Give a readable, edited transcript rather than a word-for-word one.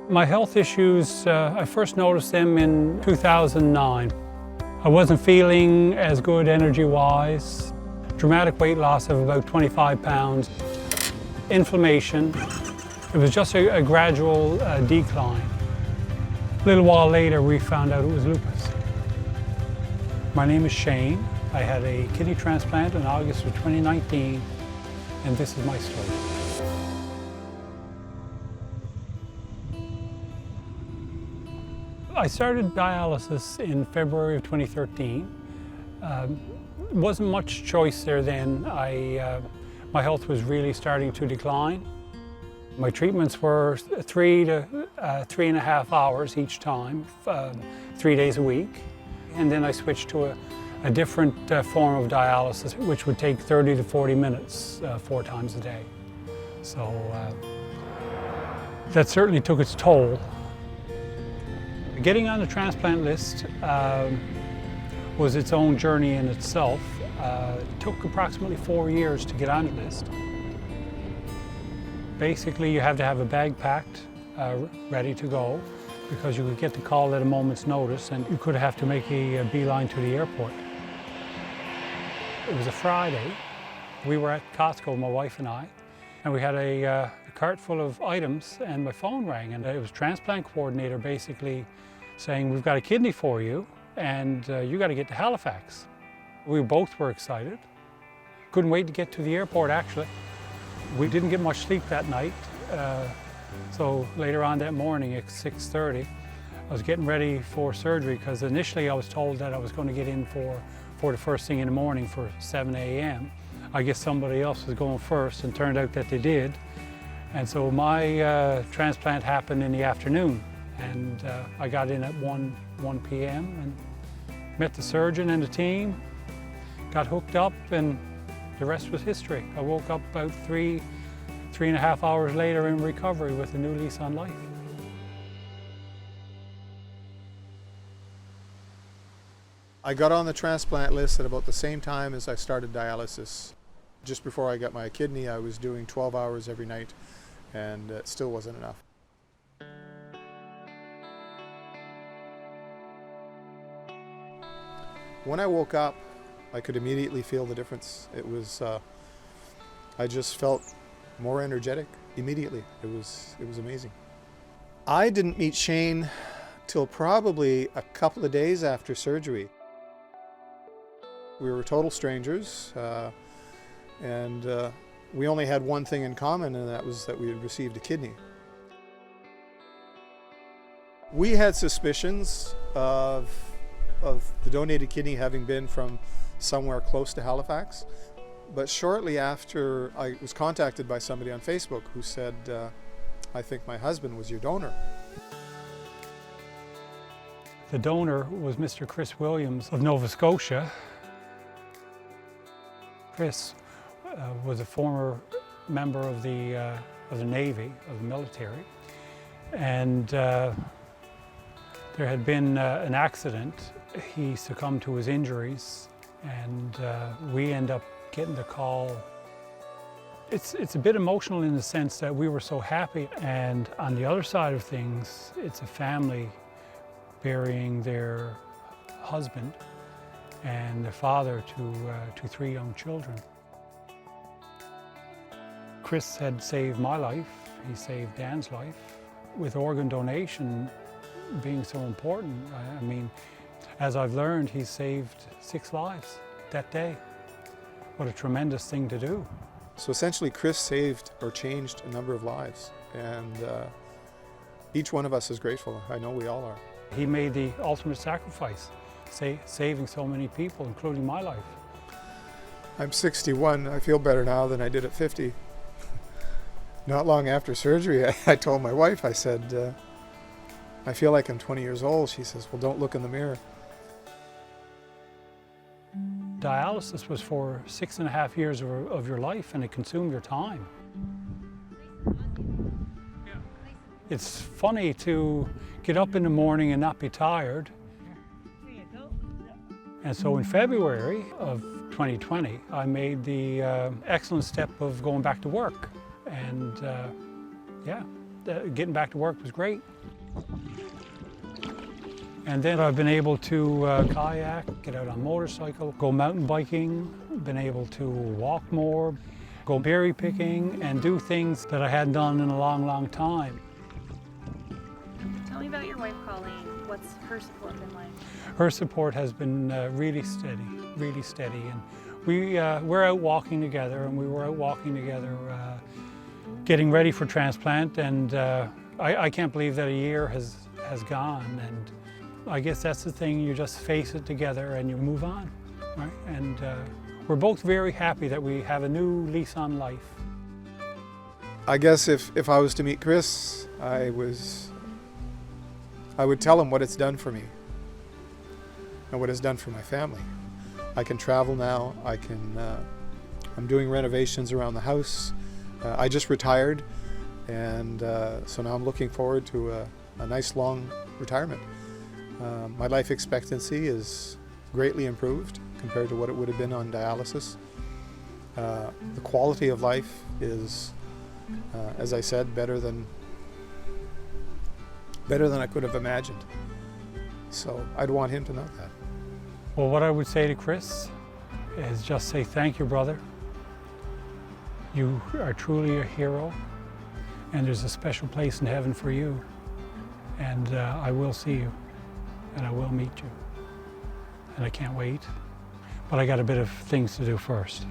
My health issues, I first noticed them in 2009. I wasn't feeling as good energy-wise. Dramatic weight loss of about 25 pounds. Inflammation. It was just a gradual decline. A little while later, we found out it was lupus. My name is Shane. I had a kidney transplant in August of 2019, and this is my story. I started dialysis in February of 2013. Wasn't much choice there then. My health was really starting to decline. My treatments were 3 to 3.5 hours each time, 3 days a week. And then I switched to a different form of dialysis, which would take 30 to 40 minutes 4 times a day. So that certainly took its toll. Getting on the transplant list was its own journey in itself. It took approximately 4 years to get on the list. Basically, you have to have a bag packed, ready to go, because you could get the call at a moment's notice and you could have to make a beeline to the airport. It was a Friday. We were at Costco, my wife and I, and we had a cart full of items, and my phone rang, and it was transplant coordinator basically saying, "We've got a kidney for you, and you got to get to Halifax." We both were excited. Couldn't wait to get to the airport, actually. We didn't get much sleep that night, so later on that morning at 6:30, I was getting ready for surgery, because initially I was told that I was going to get in for the first thing in the morning for 7 a.m. I guess somebody else was going first, and turned out that they did. And so my transplant happened in the afternoon, and I got in at 1 p.m. and met the surgeon and the team, got hooked up, and the rest was history. I woke up about 3.5 hours later in recovery with a new lease on life. I got on the transplant list at about the same time as I started dialysis. Just before I got my kidney, I was doing 12 hours every night, and it still wasn't enough. When I woke up, I could immediately feel the difference. It was, I just felt more energetic immediately. It was amazing. I didn't meet Shane till probably a couple of days after surgery. We were total strangers, and we only had one thing in common, and that was that we had received a kidney. We had suspicions of the donated kidney having been from somewhere close to Halifax, but shortly after, I was contacted by somebody on Facebook who said, "I think my husband was your donor." The donor was Mr. Chris Williams of Nova Scotia. Chris was a former member of the Navy, of the military, and there had been an accident. He succumbed to his injuries, and we end up getting the call. It's a bit emotional in the sense that we were so happy, and on the other side of things, it's a family burying their husband and their father to 3 young children. Chris had saved my life, he saved Dan's life. With organ donation being so important, I mean, as I've learned, he saved 6 lives that day. What a tremendous thing to do. So essentially, Chris saved or changed a number of lives, and each one of us is grateful. I know we all are. He made the ultimate sacrifice, saving so many people, including my life. I'm 61. I feel better now than I did at 50. Not long after surgery, I told my wife, I said, "I feel like I'm 20 years old." She says, "Well, don't look in the mirror." Dialysis was for 6.5 years of your life, and it consumed your time. It's funny to get up in the morning and not be tired. And so in February of 2020, I made the excellent step of going back to work. And getting back to work was great. And then I've been able to kayak, get out on motorcycle, go mountain biking, been able to walk more, go berry picking, and do things that I hadn't done in a long, long time. Tell me about your wife, Colleen. What's her support been like? Her support has been really steady, really steady. And we're out walking together, and we were out walking together getting ready for transplant, and I can't believe that a year has gone. And I guess that's the thing, you just face it together and you move on, right? And we're both very happy that we have a new lease on life. I guess if I was to meet Chris, I would tell him what it's done for me and what it's done for my family. I can travel now. I'm doing renovations around the house. I just retired, and so now I'm looking forward to a nice long retirement. My life expectancy is greatly improved compared to what it would have been on dialysis. The quality of life is, as I said, better than I could have imagined. So I'd want him to know that. Well, what I would say to Chris is just say thank you, brother. You are truly a hero, and there's a special place in heaven for you. And I will see you, and I will meet you. And I can't wait, but I got a bit of things to do first.